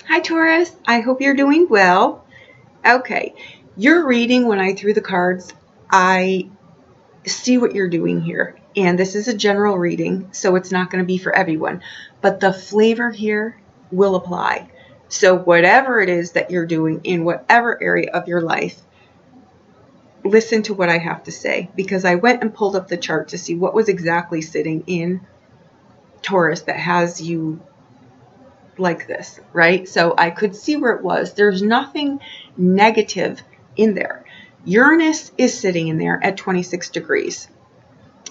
Hi Taurus, I hope you're doing well. Okay, your reading, when I threw the cards, I see what you're doing here. And this is a general reading, so it's not going to be for everyone. But the flavor here will apply. So whatever it is that you're doing in whatever area of your life, listen to what I have to say. Because I went and pulled up the chart to see what was exactly sitting in Taurus that has you like this, right? So I could see where it was. There's nothing negative in there. Uranus is sitting in there at 26 degrees.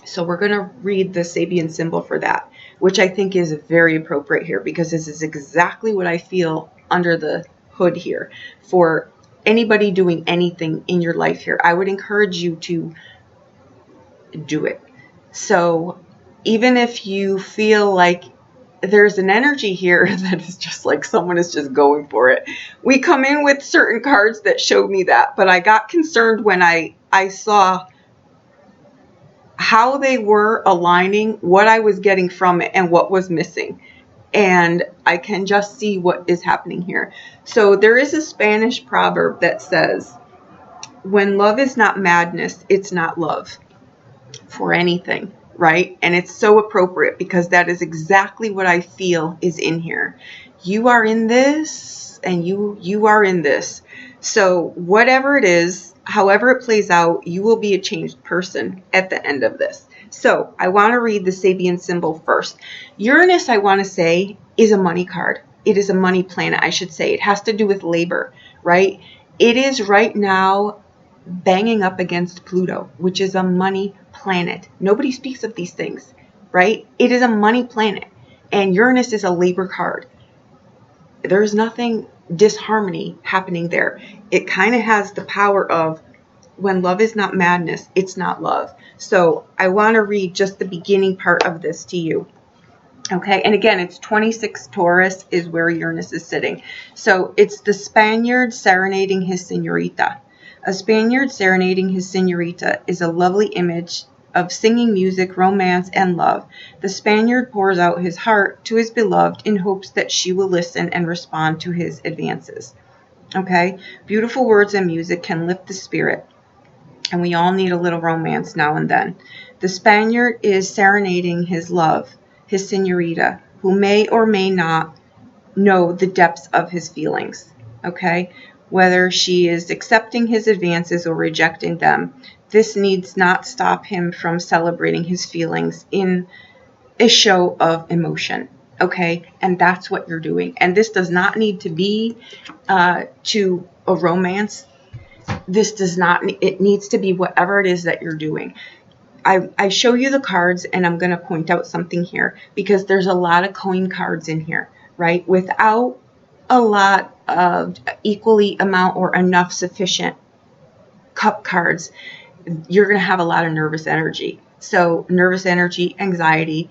So we're going to read the Sabian symbol for that, which I think is very appropriate here because this is exactly what I feel under the hood here for anybody doing anything in your life here. I would encourage you to do it. So even if you feel like there's an energy here that is just like someone is just going for it. We come in with certain cards that showed me that, but I got concerned when I saw how they were aligning, what I was getting from it, and what was missing. And I can just see what is happening here. So there is a Spanish proverb that says, when love is not madness, it's not love for anything. Right? And it's so appropriate because that is exactly what I feel is in here. You are in this and you are in this. So whatever it is, however it plays out, you will be a changed person at the end of this. So I want to read the Sabian symbol first. Uranus, I want to say, is a money card. It is a money planet, I should say. It has to do with labor, right? It is right now banging up against Pluto, which is a money planet. Nobody speaks of these things, right? It is a money planet, and Uranus is a labor card. There's nothing disharmony happening there. It kind of has the power of when love is not madness, it's not love. So I want to read just the beginning part of this to you. Okay, and again, it's 26 Taurus is where Uranus is sitting. So it's the Spaniard serenading his Senorita. A Spaniard serenading his Senorita is a lovely image of singing music, romance, and love. The Spaniard pours out his heart to his beloved in hopes that she will listen and respond to his advances. Okay, beautiful words and music can lift the spirit, and we all need a little romance now and then. The Spaniard is serenading his love, his Senorita, who may or may not know the depths of his feelings, okay? Whether she is accepting his advances or rejecting them, this needs not stop him from celebrating his feelings in a show of emotion, okay? And that's what you're doing. And this does not need to be to a romance. This does not, it needs to be whatever it is that you're doing. I show you the cards, and I'm going to point out something here because there's a lot of coin cards in here, right? Without a lot of equally amount or enough sufficient cup cards, you're going to have a lot of nervous energy. So nervous energy, anxiety,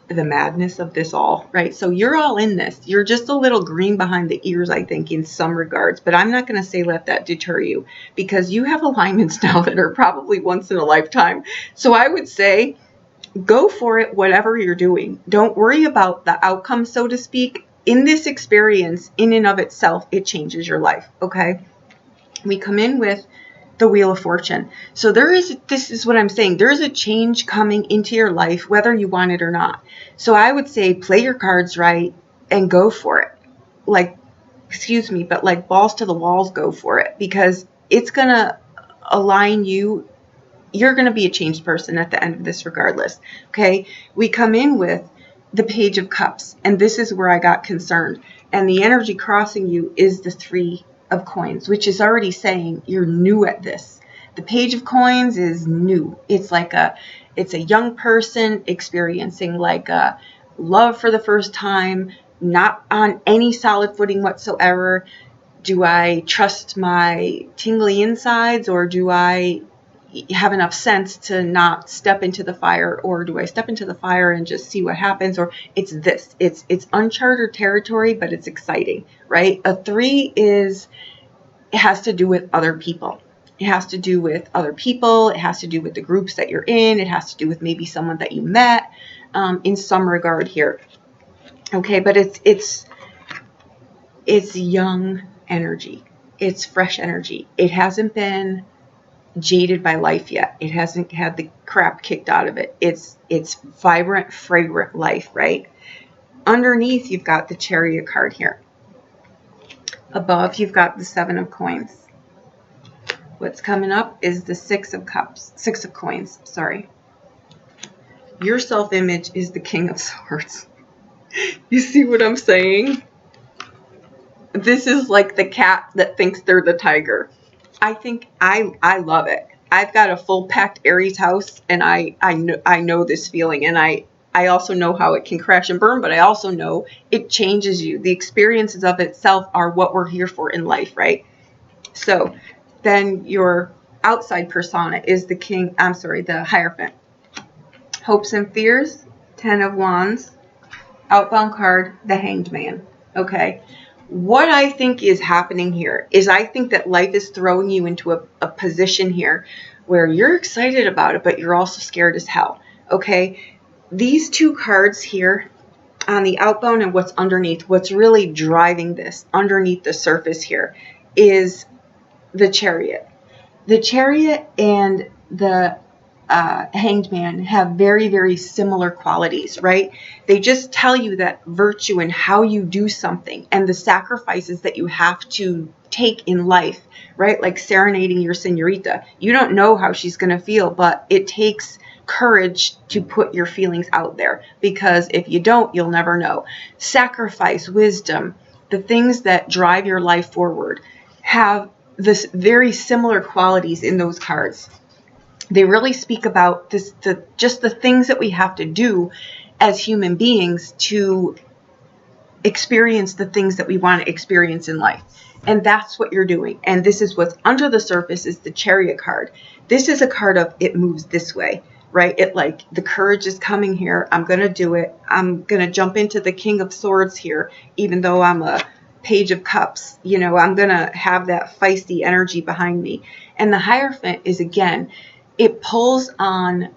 the madness of this all, right? So you're all in this. You're just a little green behind the ears, I think, in some regards, but I'm not going to say let that deter you because you have alignments now that are probably once in a lifetime. So I would say go for it, whatever you're doing. Don't worry about the outcome, so to speak. In this experience, in and of itself, it changes your life, okay? We come in with the Wheel of Fortune. So this is what I'm saying. There is a change coming into your life, whether you want it or not. So I would say play your cards right and go for it. But like balls to the walls, go for it because it's going to align you. You're going to be a changed person at the end of this regardless. Okay. We come in with the Page of Cups, and this is where I got concerned. And the energy crossing you is the Three of Coins, which is already saying you're new at this. The Page of Coins is new. It's a young person experiencing like a love for the first time, not on any solid footing whatsoever. Do I trust my tingly insides, or do I have enough sense to not step into the fire, or do I step into the fire and just see what happens? Or it's uncharted territory, but it's exciting, right? A 3 it has to do with other people. It has to do with other people. It has to do with the groups that you're in. It has to do with maybe someone that you met in some regard here. Okay, but it's It's young energy. It's fresh energy. It hasn't been jaded by life yet. It hasn't had the crap kicked out of it. It's vibrant, fragrant life, right? Underneath, you've got the Chariot card here. Above, you've got the 7 of coins. What's coming up is the 6 of cups, 6 of coins, sorry. Your self-image is the King of Swords. You see what I'm saying? This is like the cat that thinks they're the tiger. I think I love it. I've got a full packed Aries house, and I know this feeling, and I also know how it can crash and burn, but I also know it changes you. The experiences of itself are what we're here for in life, right? So then your outside persona is the Hierophant. Hopes and fears, 10 of wands. Outbound card, the Hanged Man. Okay. What I think is happening here is I think that life is throwing you into a position here where you're excited about it, but you're also scared as hell. Okay. These two cards here on the outbound and what's underneath, what's really driving this underneath the surface here is the Chariot. The Chariot and the Hanged Man have very, very similar qualities, right? They just tell you that virtue and how you do something and the sacrifices that you have to take in life, right? Like serenading your Senorita. You don't know how she's going to feel, but it takes courage to put your feelings out there, because if you don't, you'll never know. Sacrifice, wisdom, the things that drive your life forward have this very similar qualities in those cards. They really speak about just the things that we have to do as human beings to experience the things that we want to experience in life. And that's what you're doing. And this is what's under the surface is the Chariot card. This is a card of it moves this way, right? It like the courage is coming here. I'm going to do it. I'm going to jump into the King of Swords here, even though I'm a Page of Cups. You know, I'm going to have that feisty energy behind me. And the Hierophant is, again, it pulls on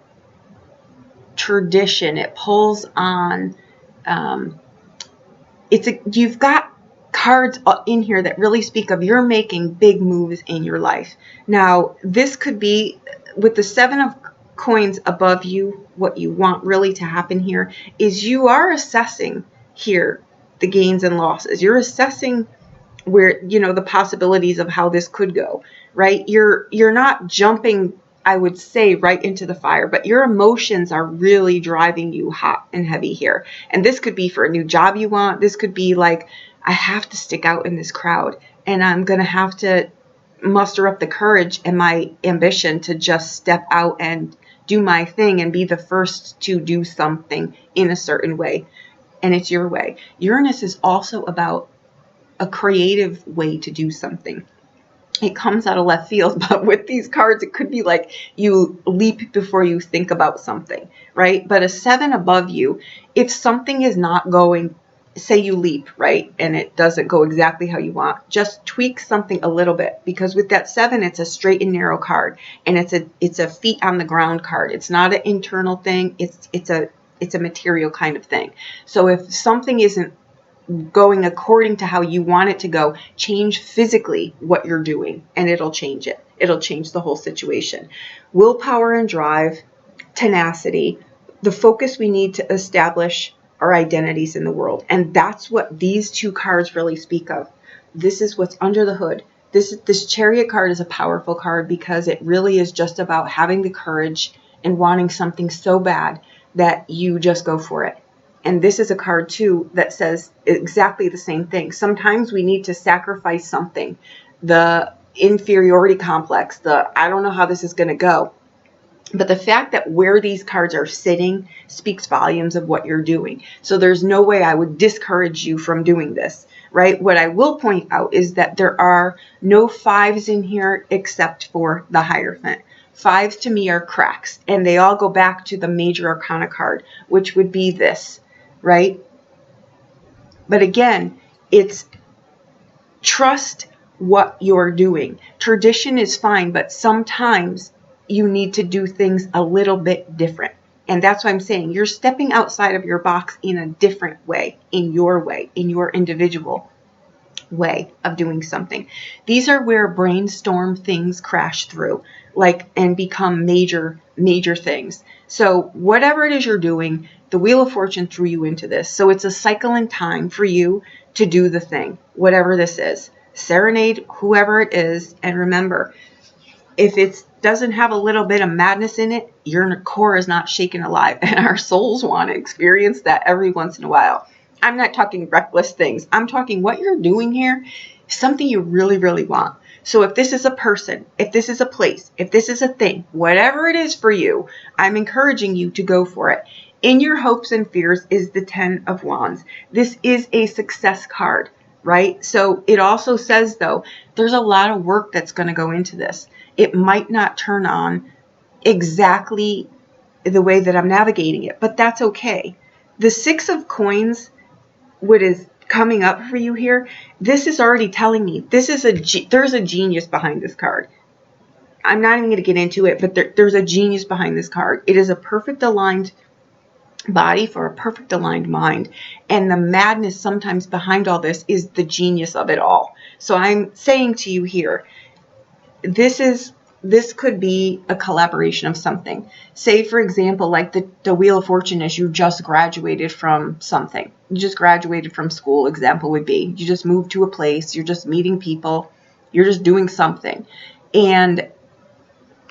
tradition. It pulls on, you've got cards in here that really speak of you're making big moves in your life. Now, this could be with the 7 of coins above you. What you want really to happen here is you are assessing here the gains and losses. You're assessing where, you know, the possibilities of how this could go, right? You're not jumping, I would say, right into the fire, but your emotions are really driving you hot and heavy here. And this could be for a new job you want. This could be like, I have to stick out in this crowd, and I'm going to have to muster up the courage and my ambition to just step out and do my thing and be the first to do something in a certain way. And it's your way. Uranus is also about a creative way to do something. It comes out of left field, but with these cards, it could be like you leap before you think about something, right? But a 7 above you, if something is not going, say you leap, right? And it doesn't go exactly how you want, just tweak something a little bit, because with that 7, it's a straight and narrow card, and it's a feet on the ground card. It's not an internal thing. It's a material kind of thing. So if something isn't going according to how you want it to go, change physically what you're doing, and it'll change it. It'll change the whole situation. Willpower and drive, tenacity, the focus we need to establish our identities in the world. And that's what these two cards really speak of. This is what's under the hood. This Chariot card is a powerful card because it really is just about having the courage and wanting something so bad that you just go for it. And this is a card, too, that says exactly the same thing. Sometimes we need to sacrifice something. The inferiority complex, I don't know how this is going to go. But the fact that where these cards are sitting speaks volumes of what you're doing. So there's no way I would discourage you from doing this, right? What I will point out is that there are no 5s in here except for the Hierophant. 5s to me are cracks, and they all go back to the Major Arcana card, which would be this, right? But again, it's trust what you're doing. Tradition is fine, but sometimes you need to do things a little bit different. And that's why I'm saying you're stepping outside of your box in a different way, in your individual way of doing something. These are where brainstorm things crash through, like, and become major things. So whatever it is you're doing, the Wheel of Fortune threw you into this. So it's a cycle in time for you to do the thing, whatever this is. Serenade whoever it is, and remember, if it doesn't have a little bit of madness in it, your core is not shaken alive, and our souls want to experience that every once in a while. I'm not talking reckless things. I'm talking what you're doing here is something you really, really want. So if this is a person, if this is a place, if this is a thing, whatever it is for you, I'm encouraging you to go for it. In your hopes and fears is the 10 of Wands. This is a success card, right? So it also says, though, there's a lot of work that's going to go into this. It might not turn on exactly the way that I'm navigating it, but that's okay. The 6 of Coins, what is coming up for you here, this is already telling me there's a genius behind this card. I'm not even going to get into it, but there's a genius behind this card. It is a perfect aligned body for a perfect aligned mind, and the madness sometimes behind all this is the genius of it all. So I'm saying to you here, this could be a collaboration of something. Say, for example, like the Wheel of Fortune is you just graduated from something. You just graduated from school, example would be. You just moved to a place. You're just meeting people. You're just doing something. And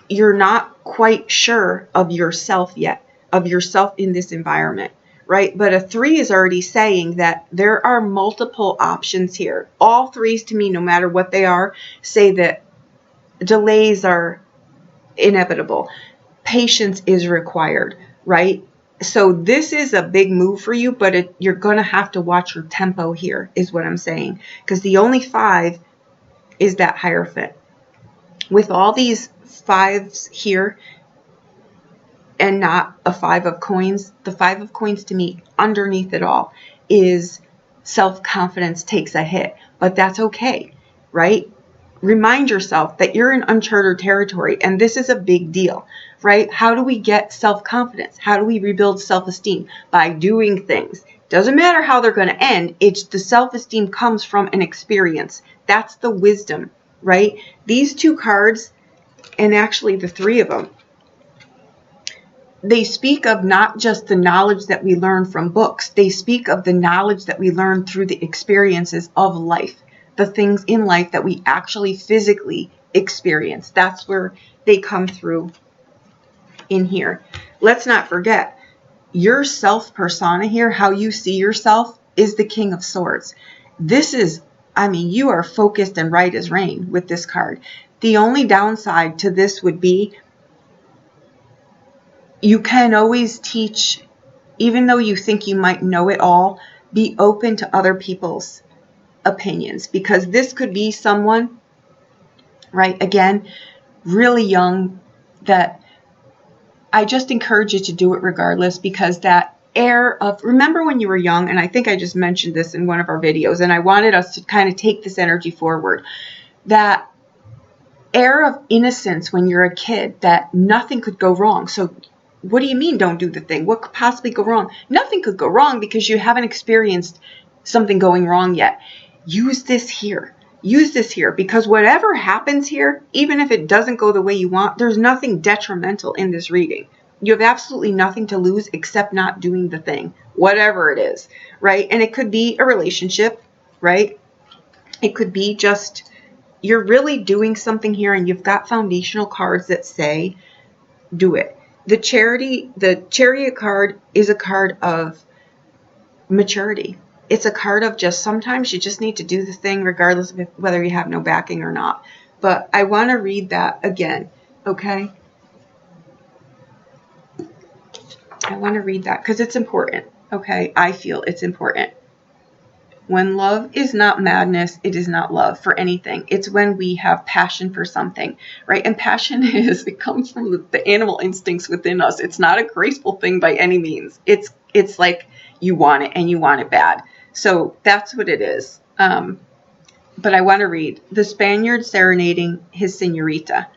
you're not quite sure of yourself yet, of yourself in this environment, right? But a 3 is already saying that there are multiple options here. All 3s to me, no matter what they are, say that delays are inevitable. Patience is required, right? So this is a big move for you, but you're going to have to watch your tempo here, is what I'm saying. Because the only 5 is that Hierophant. With all these 5s here and not a 5 of Coins, the 5 of Coins to me, underneath it all, is self-confidence takes a hit. But that's okay, right? Remind yourself that you're in uncharted territory, and this is a big deal, right? How do we get self-confidence? How do we rebuild self-esteem? By doing things. Doesn't matter how they're going to end. It's the self-esteem comes from an experience. That's the wisdom, right? These 2 cards, and actually the 3 of them, they speak of not just the knowledge that we learn from books. They speak of the knowledge that we learn through the experiences of life. The things in life that we actually physically experience. That's where they come through in here. Let's not forget, your self persona here, how you see yourself, is the King of Swords. This is, I mean, you are focused and right as rain with this card. The only downside to this would be you can always teach, even though you think you might know it all, be open to other people's opinions, because this could be someone, right, again, really young, that I just encourage you to do it regardless, because that air of, remember when you were young, and I think I just mentioned this in one of our videos, and I wanted us to kind of take this energy forward, that air of innocence when you're a kid, that nothing could go wrong. So what do you mean don't do the thing? What could possibly go wrong? Nothing could go wrong because you haven't experienced something going wrong yet. Use this here. Use this here, because whatever happens here, even if it doesn't go the way you want, there's nothing detrimental in this reading. You have absolutely nothing to lose except not doing the thing, whatever it is, right? And it could be a relationship, right? It could be just you're really doing something here, and you've got foundational cards that say do it. The Chariot card is a card of maturity. It's a card of just sometimes you just need to do the thing regardless of whether you have no backing or not. But I want to read that again, okay? I want to read that because it's important, okay? I feel it's important. When love is not madness, it is not love for anything. It's when we have passion for something, right? And passion it comes from the animal instincts within us. It's not a graceful thing by any means. It's like you want it and you want it bad. So that's what it is. But I want to read the Spaniard serenading his Senorita.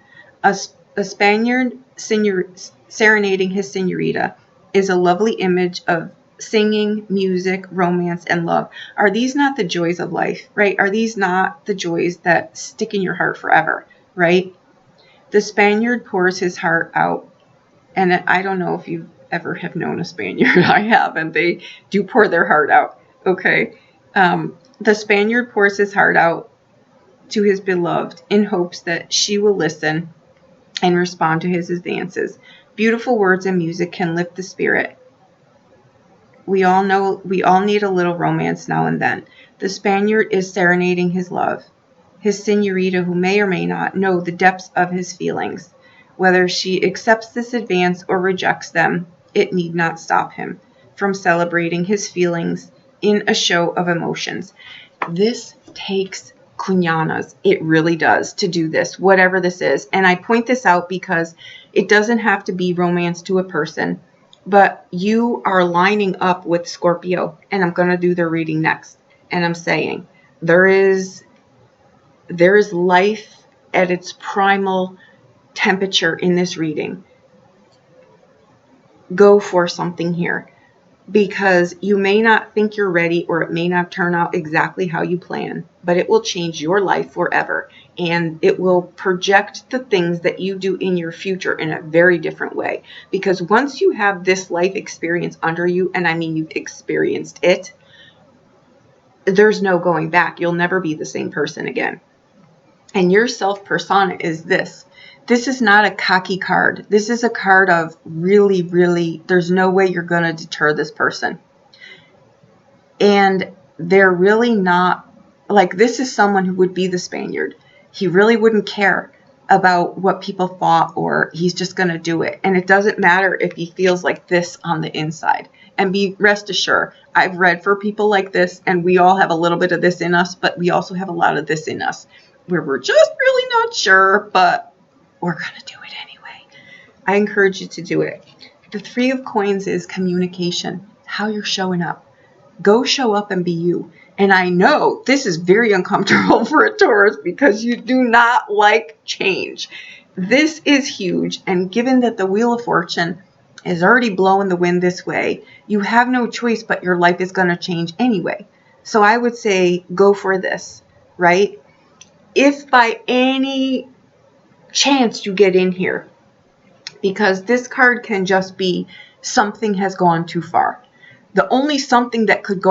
A Spaniard serenading his Senorita is a lovely image of singing, music, romance, and love. Are these not the joys of life, right? Are these not the joys that stick in your heart forever, right? The Spaniard pours his heart out. And I don't know if you ever have known a Spaniard. I have, and they do pour their heart out, okay? The Spaniard pours his heart out to his beloved in hopes that she will listen and respond to his advances. Beautiful words and music can lift the spirit. We all need a little romance now and then. The Spaniard is serenading his love, his Senorita, who may or may not know the depths of his feelings. Whether she accepts this advance or rejects them, it need not stop him from celebrating his feelings in a show of emotions. This takes cuñanas. It really does, to do this, whatever this is. And I point this out because it doesn't have to be romance to a person, but you are lining up with Scorpio, and I'm going to do their reading next. And I'm saying there is life at its primal temperature in this reading. Go for something here, because you may not think you're ready, or it may not turn out exactly how you plan, but it will change your life forever, and it will project the things that you do in your future in a very different way. Because once you have this life experience under you, and I mean you've experienced it, there's no going back. You'll never be the same person again. And your self persona is this. This is not a cocky card. This is a card of really, really, there's no way you're going to deter this person. And they're really not, like, this is someone who would be the Spaniard. He really wouldn't care about what people thought, or he's just going to do it. And it doesn't matter if he feels like this on the inside. And rest assured, I've read for people like this, and we all have a little bit of this in us, but we also have a lot of this in us where we're just really not sure, but we're going to do it anyway. I encourage you to do it. The 3 of Coins is communication, how you're showing up. Go show up and be you. And I know this is very uncomfortable for a Taurus because you do not like change. This is huge. And given that the Wheel of Fortune is already blowing the wind this way, you have no choice, but your life is going to change anyway. So I would say go for this, right? If by any chance you get in here, because this card can just be something has gone too far. The only something that could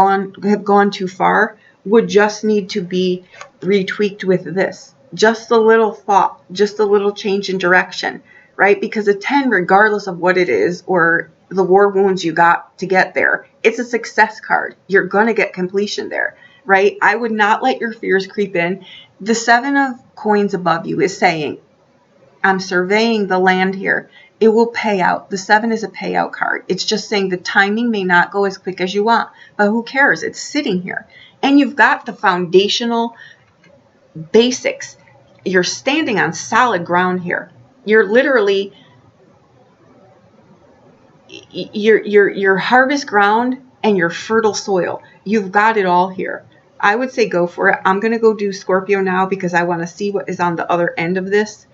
have gone too far would just need to be retweaked with this. Just a little thought, just a little change in direction, right? Because a 10, regardless of what it is, or the war wounds you got to get there, it's a success card. You're going to get completion there, right? I would not let your fears creep in. The 7 of Coins above you is saying, I'm surveying the land here. It will pay out. The 7 is a payout card. It's just saying the timing may not go as quick as you want, but who cares? It's sitting here. And you've got the foundational basics. You're standing on solid ground here. You're literally, your harvest ground and your fertile soil. You've got it all here. I would say go for it. I'm going to go do Scorpio now because I want to see what is on the other end of this.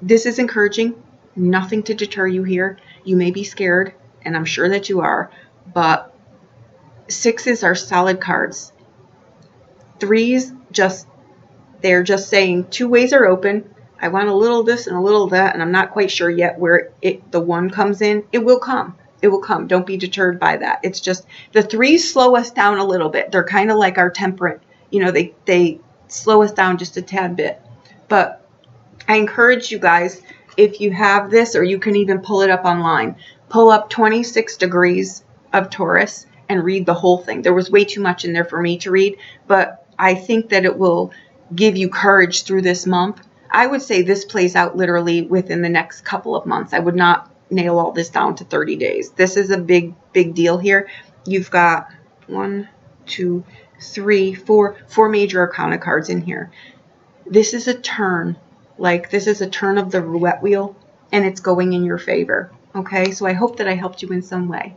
This is encouraging. Nothing to deter you here. You may be scared, and I'm sure that you are, but 6s are solid cards. 3s, they're just saying 2 ways are open. I want a little this and a little that, and I'm not quite sure yet where the 1 comes in. It will come. It will come. Don't be deterred by that. It's just the 3s slow us down a little bit. They're kind of like our temperate. You know, they slow us down just a tad bit. But I encourage you guys, if you have this, or you can even pull it up online, pull up 26 degrees of Taurus and read the whole thing. There was way too much in there for me to read, but I think that it will give you courage through this month. I would say this plays out literally within the next couple of months. I would not nail all this down to 30 days. This is a big, big deal here. You've got 1, 2, 3, 4 major arcana cards in here. This is a turn. Like, this is a turn of the roulette wheel, and it's going in your favor. Okay, so I hope that I helped you in some way.